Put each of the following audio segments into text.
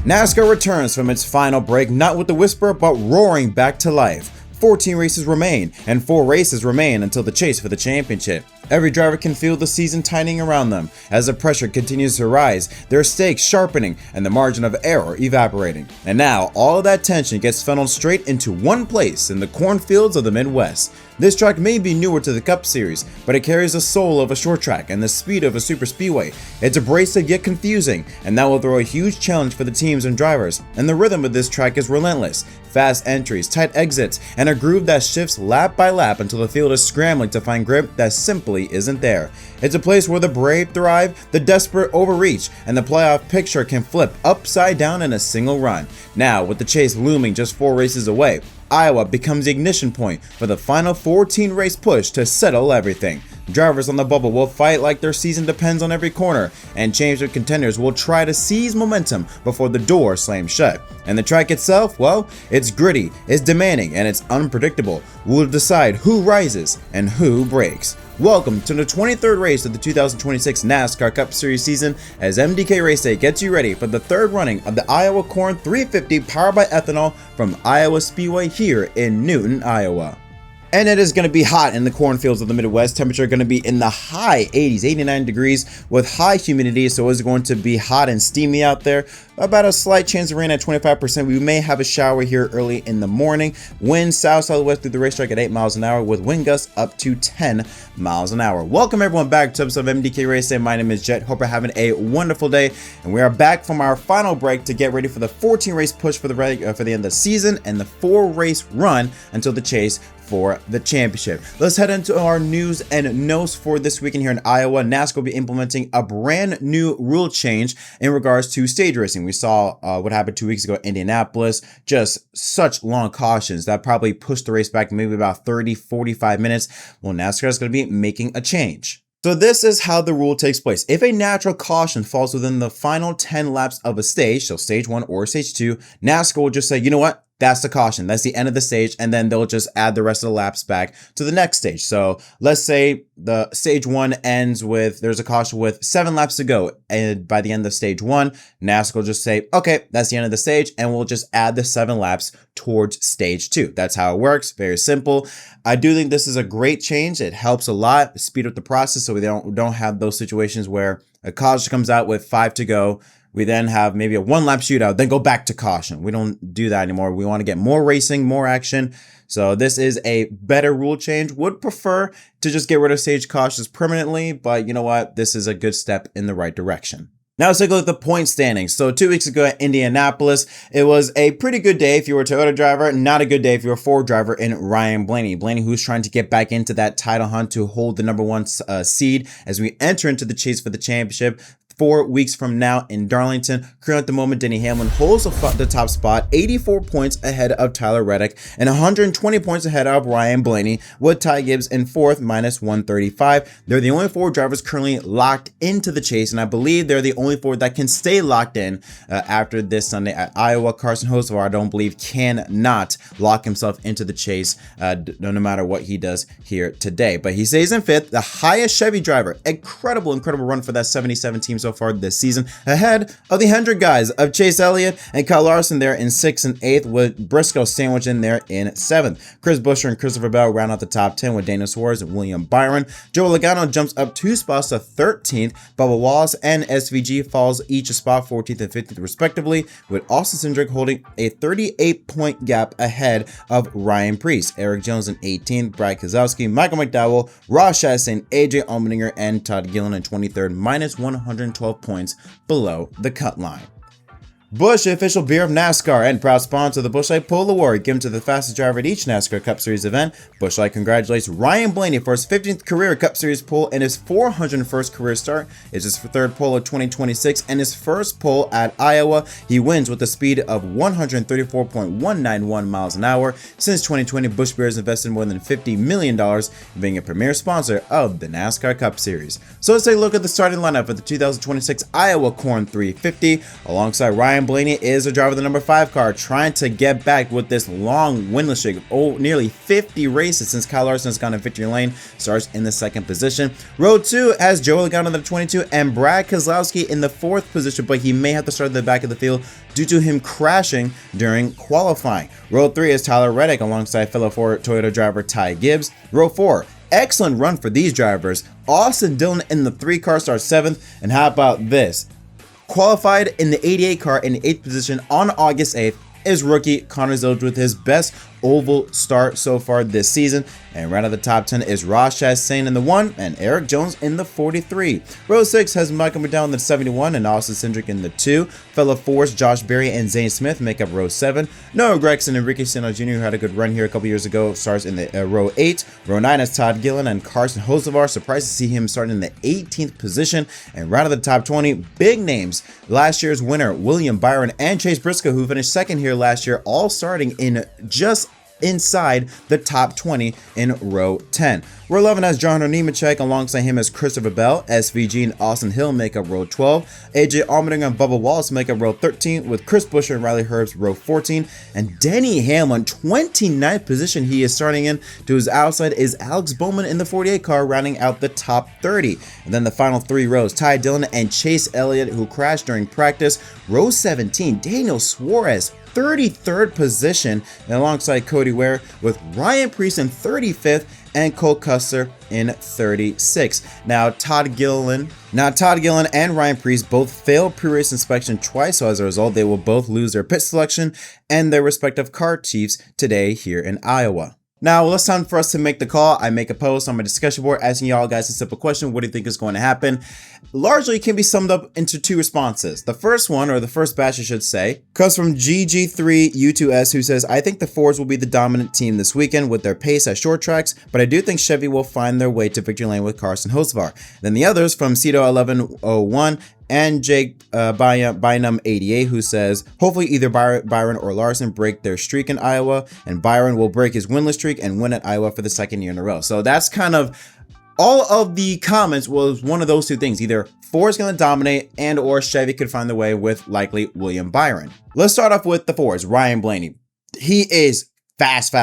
NASCAR returns from its final break not with a whisper but roaring back to life. 14 races remain, and 4 races remain until the chase for the championship. Every driver can feel the season tightening around them. As the pressure continues to rise, their stakes sharpening and the margin of error evaporating. And now, all of that tension gets funneled straight into one place in the cornfields of the Midwest. This track may be newer to the Cup Series, but it carries the soul of a short track and the speed of a super speedway. It's abrasive yet confusing, and that will throw a huge challenge for the teams and drivers. And the rhythm of this track is relentless. Fast entries, tight exits, and a groove that shifts lap by lap until the field is scrambling to find grip that simply isn't there. It's a place where the brave thrive, the desperate overreach, and the playoff picture can flip upside down in a single run. Now, with the chase looming just 4 races away, Iowa becomes the ignition point for the final 14-race push to settle everything. Drivers on the bubble will fight like their season depends on every corner, and championship contenders will try to seize momentum before the door slams shut. And the track itself, well, it's gritty, it's demanding, and it's unpredictable. We'll decide who rises and who breaks. Welcome to the 23rd race of the 2026 NASCAR Cup Series season as MDK RaceDay gets you ready for the 3rd running of the Iowa Corn 350 powered by ethanol from Iowa Speedway here in Newton, Iowa. And it is going to be hot in the cornfields of the Midwest. Temperature going to be in the high 80s, 89 degrees with high humidity. So it's going to be hot and steamy out there. About a slight chance of rain at 25%. We may have a shower here early in the morning. Wind south-southwest through the racetrack at 8 miles an hour with wind gusts up to 10 miles an hour. Welcome everyone back to episode of MDK RaceDay. My name is Jet. Hope you're having a wonderful day. And we are back from our final break to get ready for the 14-race push for the end of the season and the 4-race run until the chase for the championship. Let's head into our news and notes for this weekend here in Iowa. NASCAR will be implementing a brand new rule change in regards to stage racing. We saw what happened 2 weeks ago at Indianapolis, just such long cautions that probably pushed the race back maybe about 30-45 minutes. Well, NASCAR is going to be making a change. So this is how the rule takes place. If a natural caution falls within the final 10 laps of a stage, so stage 1 or stage 2, NASCAR will just say, you know what? That's the caution. That's the end of the stage. And then they'll just add the rest of the laps back to the next stage. So let's say the stage 1 ends with, there's a caution with 7 laps to go. And by the end of stage 1, NASCAR will just say, okay, that's the end of the stage. And we'll just add the 7 laps towards stage 2. That's how it works. Very simple. I do think this is a great change. It helps a lot speed up the process. So we don't have those situations where a caution comes out with 5 to go. We then have maybe a 1-lap shootout, then go back to caution. We don't do that anymore. We want to get more racing, more action. So this is a better rule change. Would prefer to just get rid of stage cautions permanently, but you know what? This is a good step in the right direction. Now let's take a look at the point standings. So 2 weeks ago at Indianapolis, it was a pretty good day if you were a Toyota driver, not a good day if you were a Ford driver in Ryan Blaney. Blaney, who's trying to get back into that title hunt to hold the number 1 seed as we enter into the chase for the championship. 4 weeks from now in Darlington. Currently at the moment, Denny Hamlin holds the top spot, 84 points ahead of Tyler Reddick and 120 points ahead of Ryan Blaney, with Ty Gibbs in 4th, minus 135. They're the only 4 drivers currently locked into the chase, and I believe they're the only 4 that can stay locked in after this Sunday at Iowa. Carson Hocevar, I don't believe, cannot lock himself into the chase no matter what he does here today. But he stays in 5th, the highest Chevy driver. Incredible run for that 77 team so far this season, ahead of the 100 guys of Chase Elliott and Kyle Larson there in 6th and 8th, with Briscoe sandwiched in there in 7th. Chris Buescher and Christopher Bell round out the top 10 with Dana Suarez and William Byron. Joe Logano jumps up 2 spots to 13th. Bubba Wallace and SVG falls each a spot, 14th and 15th respectively, with Austin Cindric holding a 38-point gap ahead of Ryan Preece. Eric Jones in 18th, Brad Keselowski, Michael McDowell, Ross Chastain, AJ Allmendinger, and Todd Gillen in 23rd, minus 112 points below the cut line. Busch, the official beer of NASCAR and proud sponsor of the Busch Light Pole Award, given to the fastest driver at each NASCAR Cup Series event. Busch Light congratulates Ryan Blaney for his 15th career Cup Series pole and his 401st career start. It's his 3rd pole of 2026 and his 1st pole at Iowa. He wins with a speed of 134.191 miles an hour. Since 2020, Busch Beer has invested more than $50 million in being a premier sponsor of the NASCAR Cup Series. So let's take a look at the starting lineup for the 2026 Iowa Corn 350. Alongside Ryan Ryan Blaney is a driver of the number 5 car, trying to get back with this long winless streak. Nearly 50 races since Kyle Larson has gone in victory lane. Starts in the 2nd position. Row 2 has Joey Logano in the 22 and Brad Keselowski in the 4th position, but he may have to start at the back of the field due to him crashing during qualifying. Row 3 is Tyler Reddick alongside fellow Ford Toyota driver Ty Gibbs. Row 4, excellent run for these drivers. Austin Dillon in the 3 car starts 7th, and how about this? Qualified in the 88 car in the 8th position on August 8th is rookie Connor Zildjian with his best oval start so far this season. And right at the top 10 is Ross Chastain in the 1 and Eric Jones in the 43. Row 6 has Michael McDowell in the 71 and Austin Cindric in the 2. Fellow Force Josh Berry and Zane Smith make up row 7. Noah Gragson and Ricky Stenhouse Jr., who had a good run here a couple years ago, starts in the row 8. Row 9 is Todd Gillen and Carson Hocevar. Surprised to see him starting in the 18th position. And right at the top 20, big names. Last year's winner William Byron and Chase Briscoe, who finished 2nd here last year, all starting in just inside the top 20 in row 10. Row 11 has John Nemechek, alongside him as Christopher Bell, SVG and Austin Hill make up row 12. AJ Allmendinger and Bubba Wallace make up row 13, with Chris Buescher and Riley Herbst row 14. And Denny Hamlin, 29th position he is starting in. To his outside is Alex Bowman in the 48 car, rounding out the top 30. And then the final 3 rows, Ty Dillon and Chase Elliott, who crashed during practice. Row 17, Daniel Suarez, 33rd position, and alongside Cody Ware, with Ryan Preece in 35th and Cole Custer in 36th. Now Todd Gillen and Ryan Preece both failed pre-race inspection twice, so as a result, they will both lose their pit selection and their respective car chiefs today here in Iowa. Now, it's time for us to make the call. I make a post on my discussion board asking y'all guys a simple question. What do you think is going to happen? Largely can be summed up into 2 responses. The first one, or the first batch I should say, comes from GG3U2S, who says, I think the Fords will be the dominant team this weekend with their pace at short tracks, but I do think Chevy will find their way to victory lane with Carson Hocevar. Then the others from Cito1101 and Jake Bynum88, who says, hopefully either Byron or Larson break their streak in Iowa, and Byron will break his winless streak and win at Iowa for the 2nd year in a row. So that's kind of all of the comments was one of those 2 things. Either Ford's going to dominate and or Chevy could find their way with likely William Byron. Let's start off with the Fords. Ryan Blaney. He is fast.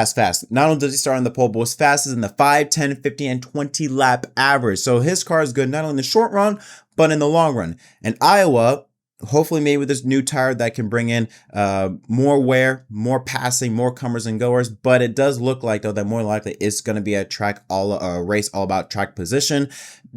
Not only does he start on the pole, but was fastest in the 5, 10, 50, and 20 lap average. So his car is good not only in the short run, but in the long run. And Iowa, hopefully maybe with this new tire that can bring in more wear, more passing, more comers and goers. But it does look like, though, that more likely it's going to be a race all about track position.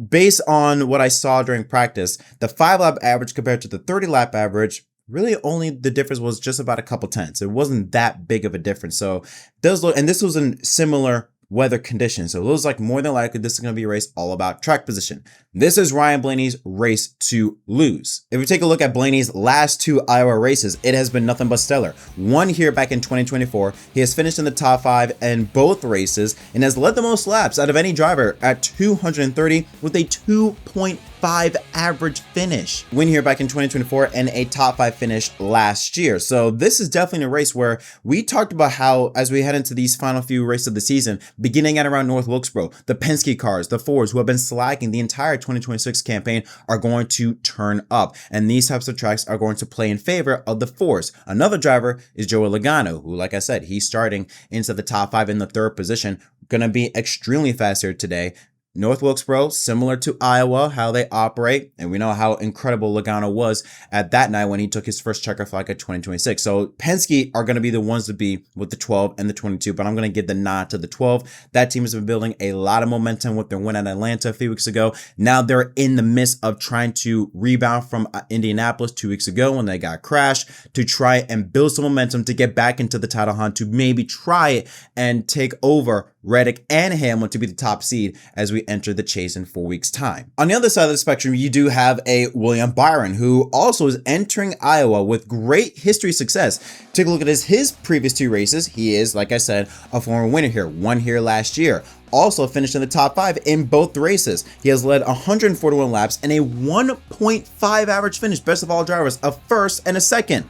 Based on what I saw during practice, the 5 lap average compared to the 30 lap average, really only the difference was just about a couple tenths. It wasn't that big of a difference. So it does look, and this was in similar weather conditions. So it looks like more than likely this is going to be a race all about track position. This is Ryan Blaney's race to lose. If we take a look at Blaney's last 2 Iowa races, it has been nothing but stellar. One here back in 2024, he has finished in the top 5 in both races and has led the most laps out of any driver at 230 with a 2.5 average finish. Win here back in 2024 and a top 5 finish last year. So this is definitely a race where we talked about how, as we head into these final few races of the season, beginning at around North Wilkesboro, the Penske cars, the Fords, who have been slacking the entire 2026 campaign, are going to turn up. And these types of tracks are going to play in favor of the Fords. Another driver is Joey Logano, who, like I said, he's starting into the top 5 in the 3rd position. Going to be extremely fast here today. North Wilkesboro, similar to Iowa, how they operate, and we know how incredible Logano was at that night when he took his first checker flag at 2026. So Penske are going to be the ones to be with the 12 and the 22, but I'm going to give the nod to the 12. That team has been building a lot of momentum with their win at Atlanta a few weeks ago. Now they're in the midst of trying to rebound from Indianapolis 2 weeks ago when they got crashed, to try and build some momentum to get back into the title hunt, to maybe try and take over Reddick and Hamlin to be the top seed as we enter the chase in 4 weeks' time. On the other side of the spectrum, you do have a William Byron, who also is entering Iowa with great history success. Take a look at his previous 2 races. He is, like I said, a former winner here. Won here last year. Also finished in the top 5 in both races. He has led 141 laps and a 1.5 average finish. Best of all drivers, a 1st and a 2nd.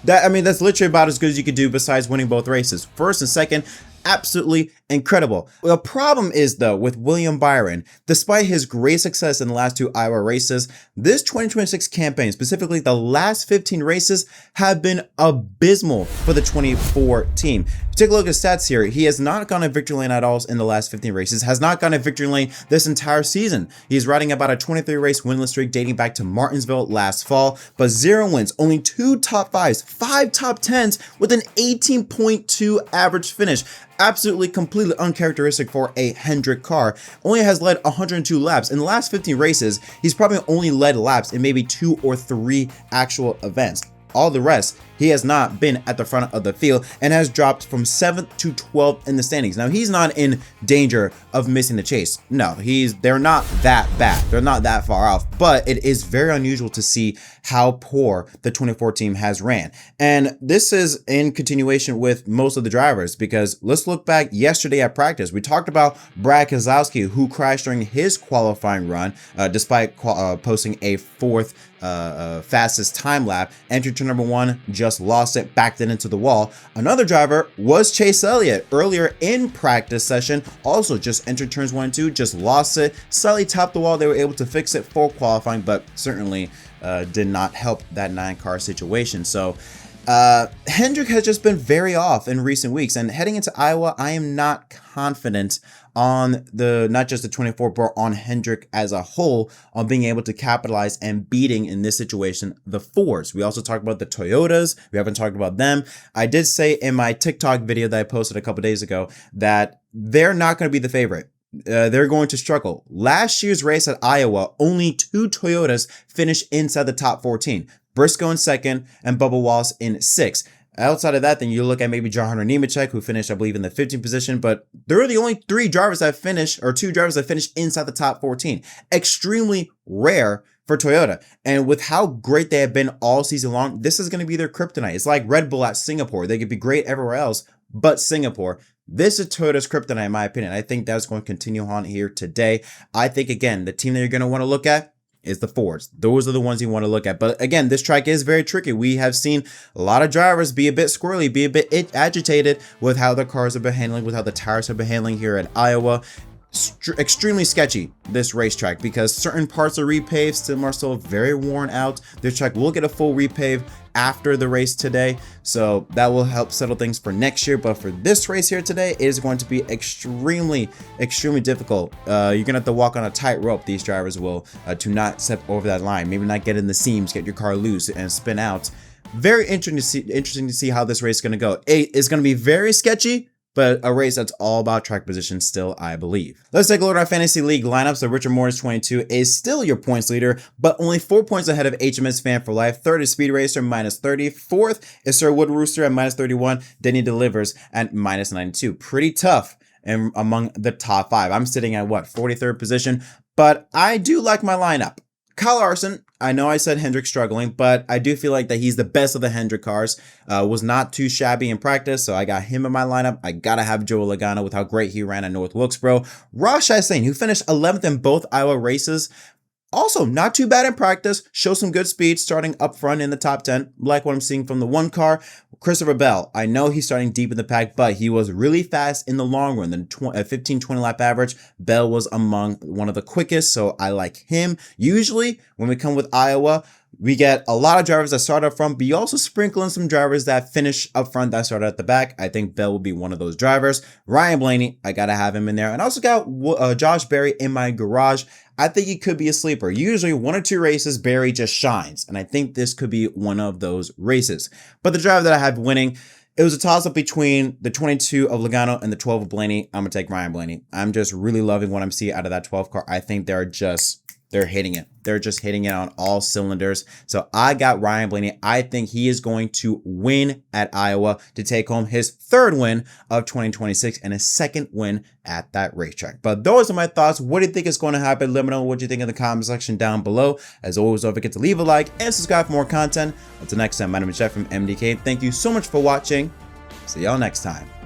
That's literally about as good as you could do besides winning both races. 1st and 2nd. Absolutely incredible. The problem is though with William Byron, despite his great success in the last 2 Iowa races, this 2026 campaign, specifically the last 15 races, have been abysmal for the 24 team. Take a look at stats here. He has not gone a victory lane at all in the last 15 races, has not gone a victory lane this entire season. He's riding about a 23 race winless streak dating back to Martinsville last fall, but 0 wins, only 2 top 5s, 5 top 10s with an 18.2 average finish. Absolutely completely uncharacteristic for a Hendrick car. Only has led 102 laps. In the last 15 races, he's probably only led laps in maybe 2 or 3 actual events. All the rest, he has not been at the front of the field and has dropped from 7th to 12th in the standings. Now, he's not in danger of missing the chase. No, they're not that bad. They're not that far off, but it is very unusual to see how poor the 24 team has ran. And this is in continuation with most of the drivers, because let's look back yesterday at practice. We talked about Brad Keselowski, who crashed during his qualifying run, despite posting a 4th fastest time lap. Entry turn number 1, just lost it, backed it into the wall. Another driver was Chase Elliott. Earlier in practice session, also just entered turns 1 and 2, just lost it, slightly topped the wall. They were able to fix it for qualifying, but certainly did not help that 9-car situation. So Hendrick has just been very off in recent weeks, and heading into Iowa, I am not confident on not just the 24, but on Hendrick as a whole, on being able to capitalize and beating, in this situation, the Fords. We also talked about the Toyotas. We haven't talked about them. I did say in my TikTok video that I posted a couple days ago that they're not going to be the favorite. They're going to struggle. Last year's race at Iowa, only 2 Toyotas finished inside the top 14. Briscoe in 2nd and Bubba Wallace in 6th. Outside of that, then you look at maybe John Hunter Nemechek, who finished, I believe, in the 15th position, but there are the only 3 drivers that finished, or 2 drivers that finished inside the top 14. Extremely rare for Toyota. And with how great they have been all season long, this is going to be their kryptonite. It's like Red Bull at Singapore. They could be great everywhere else, but Singapore. This is Toyota's kryptonite, in my opinion. I think that's going to continue on here today. I think, again, the team that you're going to want to look at is the Fords. Those are the ones you want to look at. But again, this track is very tricky. We have seen a lot of drivers be a bit squirrely, be a bit agitated with how the cars have been handling, with how the tires have been handling here at Iowa. Extremely sketchy, this racetrack, because certain parts are repaved, some are still very worn out. This track will get a full repave after the race today, so that will help settle things for next year. But for this race here today, it is going to be extremely difficult. You're gonna have to walk on a tightrope, these drivers will, to not step over that line, maybe not get in the seams, get your car loose and spin out. Very interesting to see how this race is going to go. It's going to be very sketchy, but a race that's all about track position still, I believe. Let's take a look at our Fantasy League lineup. So Richard Morris 22 is still your points leader, but only 4 points ahead of HMS Fan for Life. 3rd is Speed Racer, -30. 4th is Sir Wood Rooster at -31. Denny Delivers at -92. Pretty tough and among the top 5. I'm sitting at 43rd position, but I do like my lineup. Kyle Larson, I know I said Hendrick struggling, but I do feel like that he's the best of the Hendrick cars. Was not too shabby in practice, so I got him in my lineup. I gotta have Joe Logano with how great he ran at North Wilkesboro. Ross Chastain, who finished 11th in both Iowa races, also not too bad in practice, show some good speed starting up front in the top 10. Like what I'm seeing from the 1 car. Christopher Bell, I know he's starting deep in the pack, but he was really fast in the long run. The 15-20 lap average, Bell was among one of the quickest, so I like him. Usually, when we come with Iowa, we get a lot of drivers that start up front, but you also sprinkle in some drivers that finish up front that start at the back. I think Bell will be one of those drivers. Ryan Blaney, I gotta have him in there. And I also got Josh Berry in my garage. I think he could be a sleeper. Usually 1 or 2 races, Berry just shines. And I think this could be one of those races. But the driver that I have winning, it was a toss-up between the 22 of Logano and the 12 of Blaney. I'm going to take Ryan Blaney. I'm just really loving what I'm seeing out of that 12 car. I think they're hitting it. They're just hitting it on all cylinders. So I got Ryan Blaney. I think he is going to win at Iowa to take home his 3rd win of 2026 and his 2nd win at that racetrack. But those are my thoughts. What do you think is going to happen? Let me know what you think in the comment section down below. As always, don't forget to leave a like and subscribe for more content. Until next time, my name is Jeff from MDK. Thank you so much for watching. See y'all next time.